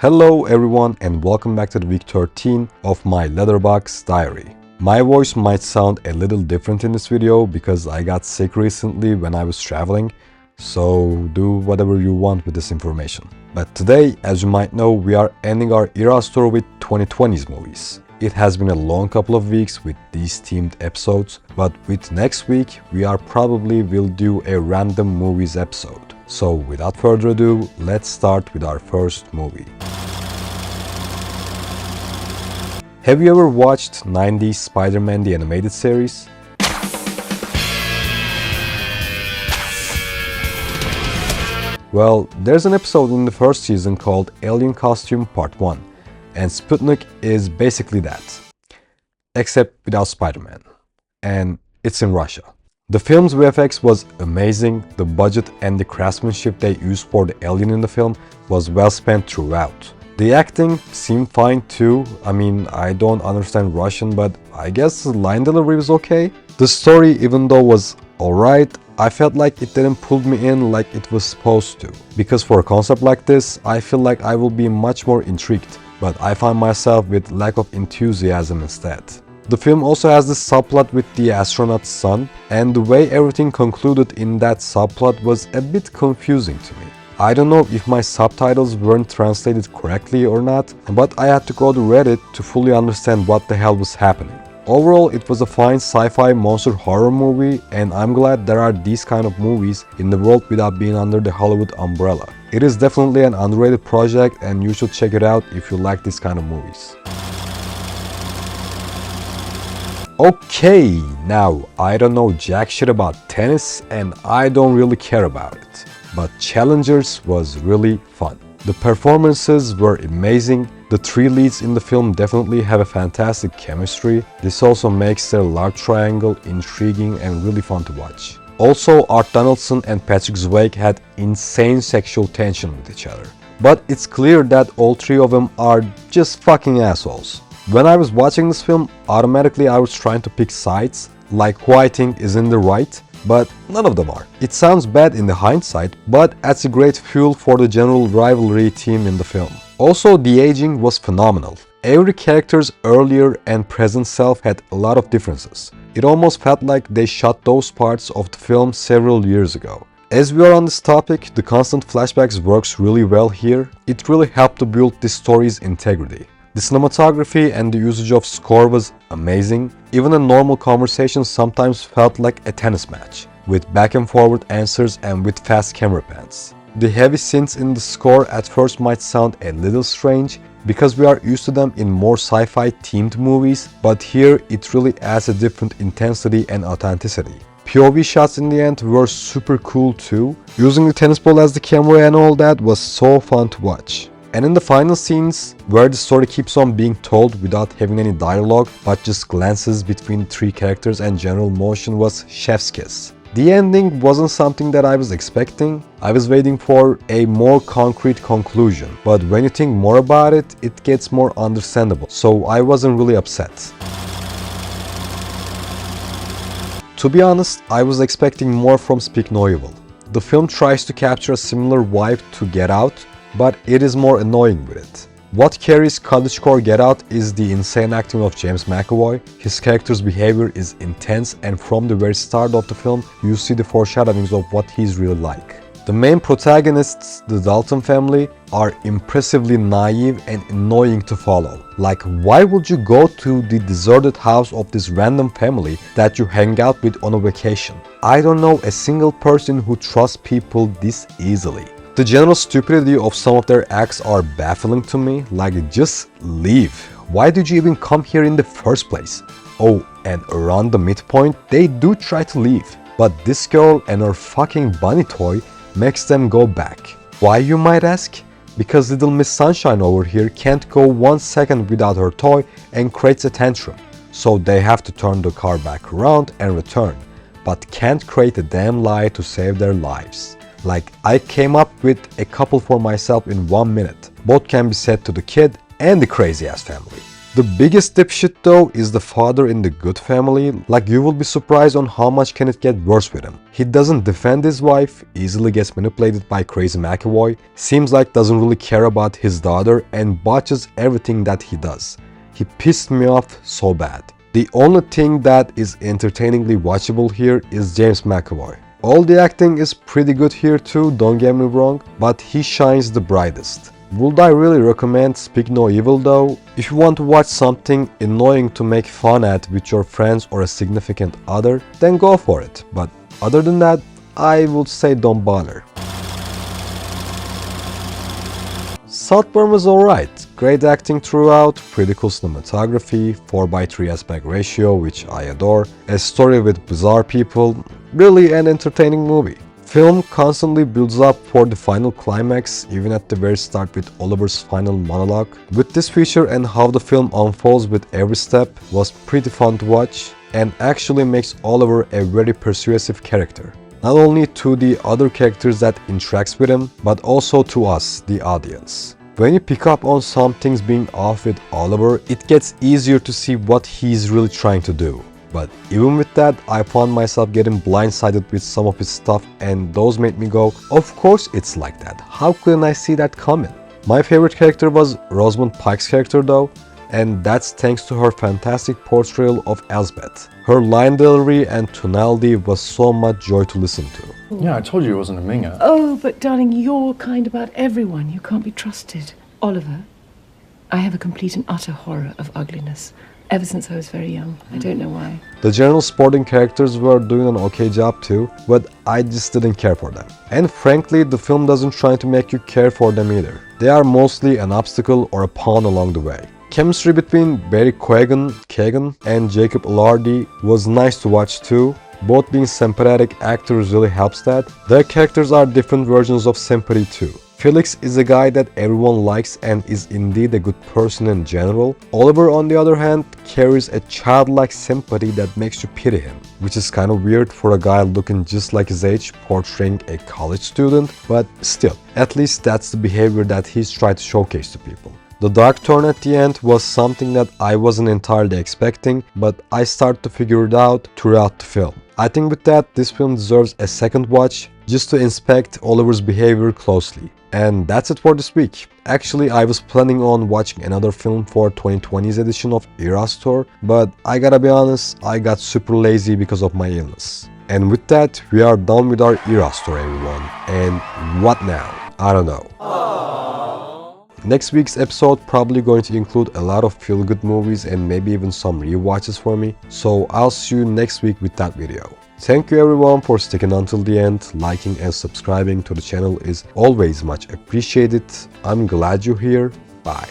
Hello everyone and welcome back to the week 13 of my Letterboxd diary. My voice might sound a little different in this video because I got sick recently when I was traveling, so do whatever you want with this information. But today, as you might know, we are ending our era tour with 2020's movies. It has been a long couple of weeks with these themed episodes, but with next week, we will do a random movies episode. So without further ado, let's start with our first movie. Have you ever watched 90s Spider-Man the animated series? Well, there's an episode in the first season called Alien Costume Part 1, and Sputnik is basically that, except without Spider-Man, and it's in Russia. The film's VFX was amazing, the budget and the craftsmanship they used for the alien in the film was well spent throughout. The acting seemed fine too. I don't understand Russian, but I guess the line delivery was okay. The story, even though was alright, I felt like it didn't pull me in like it was supposed to. Because for a concept like this, I feel like I will be much more intrigued, but I find myself with lack of enthusiasm instead. The film also has this subplot with the astronaut's son, and the way everything concluded in that subplot was a bit confusing to me. I don't know if my subtitles weren't translated correctly or not, but I had to go to Reddit to fully understand what the hell was happening. Overall, it was a fine sci-fi monster horror movie, and I'm glad there are these kind of movies in the world without being under the Hollywood umbrella. It is definitely an underrated project and you should check it out if you like this kind of movies. Okay, now I don't know jack shit about tennis and I don't really care about it, but Challengers was really fun. The performances were amazing, the three leads in the film definitely have a fantastic chemistry. This also makes their love triangle intriguing and really fun to watch. Also, Art Donaldson and Patrick Swayze had insane sexual tension with each other. But it's clear that all three of them are just fucking assholes. When I was watching this film, automatically I was trying to pick sides, like who I think is in the right, but none of them are. It sounds bad in the hindsight, but adds a great fuel for the general rivalry theme in the film. Also, the aging was phenomenal. Every character's earlier and present self had a lot of differences. It almost felt like they shot those parts of the film several years ago. As we are on this topic, the constant flashbacks works really well here. It really helped to build the story's integrity. The cinematography and the usage of score was amazing. Even a normal conversation sometimes felt like a tennis match, with back and forward answers and with fast camera pans. The heavy synths in the score at first might sound a little strange because we are used to them in more sci-fi themed movies, but here it really adds a different intensity and authenticity. POV shots in the end were super cool too. Using the tennis ball as the camera and all that was so fun to watch. And in the final scenes, where the story keeps on being told without having any dialogue, but just glances between three characters and general motion, was chef's kiss. The ending wasn't something that I was expecting. I was waiting for a more concrete conclusion, but when you think more about it, it gets more understandable, so I wasn't really upset. To be honest, I was expecting more from Speak No Evil. The film tries to capture a similar vibe to Get Out, but it is more annoying with it. What carries cottagecore Get Out is the insane acting of James McAvoy. His character's behavior is intense, and from the very start of the film, you see the foreshadowings of what he's really like. The main protagonists, the Dalton family, are impressively naive and annoying to follow. Like, why would you go to the deserted house of this random family that you hang out with on a vacation? I don't know a single person who trusts people this easily. The general stupidity of some of their acts are baffling to me, like just leave. Why did you even come here in the first place? Oh, and around the midpoint, they do try to leave. But this girl and her fucking bunny toy makes them go back. Why, you might ask? Because little Miss Sunshine over here can't go 1 second without her toy and creates a tantrum. So they have to turn the car back around and return, but can't create a damn lie to save their lives. Like, I came up with a couple for myself in 1 minute. Both can be said to the kid and the crazy ass family. The biggest dipshit though is the father in The Good Family. Like, you will be surprised on how much can it get worse with him. He doesn't defend his wife, easily gets manipulated by crazy McAvoy, seems like doesn't really care about his daughter, and botches everything that he does. He pissed me off so bad. The only thing that is entertainingly watchable here is James McAvoy. All the acting is pretty good here too, don't get me wrong, but he shines the brightest. Would I really recommend Speak No Evil though? If you want to watch something annoying to make fun at with your friends or a significant other, then go for it. But other than that, I would say don't bother. Saltburn was alright. Great acting throughout, pretty cool cinematography, 4:3 aspect ratio which I adore, a story with bizarre people, really an entertaining movie. Film constantly builds up for the final climax, even at the very start with Oliver's final monologue. With this feature and how the film unfolds with every step was pretty fun to watch, and actually makes Oliver a very persuasive character. Not only to the other characters that interacts with him, but also to us, the audience. When you pick up on some things being off with Oliver, it gets easier to see what he's really trying to do. But even with that, I found myself getting blindsided with some of his stuff, and those made me go, of course it's like that, how couldn't I see that coming? My favorite character was Rosamund Pike's character though, and that's thanks to her fantastic portrayal of Elsbeth. Her line delivery and tonality was so much joy to listen to. Yeah, I told you it wasn't a minger. Oh, but darling, you're kind about everyone. You can't be trusted. Oliver, I have a complete and utter horror of ugliness. Ever since I was very young. I don't know why. The general sporting characters were doing an okay job too, but I just didn't care for them. And frankly, the film doesn't try to make you care for them either. They are mostly an obstacle or a pawn along the way. Chemistry between Barry Keoghan and Jacob Elordi was nice to watch too. Both being sympathetic actors really helps that. Their characters are different versions of sympathy too. Felix is a guy that everyone likes and is indeed a good person in general. Oliver, on the other hand, carries a childlike sympathy that makes you pity him, which is kind of weird for a guy looking just like his age portraying a college student, but still, at least that's the behavior that he's tried to showcase to people. The dark turn at the end was something that I wasn't entirely expecting, but I started to figure it out throughout the film. I think with that, this film deserves a second watch just to inspect Oliver's behavior closely. And that's it for this week. Actually, I was planning on watching another film for 2020's edition of Eras Tour, but I gotta be honest, I got super lazy because of my illness. And with that, we are done with our Eras Tour, everyone. And what now? I don't know. Next week's episode probably going to include a lot of feel-good movies and maybe even some rewatches for me. So I'll see you next week with that video. Thank you everyone for sticking until the end. Liking and subscribing to the channel is always much appreciated. I'm glad you're here. Bye.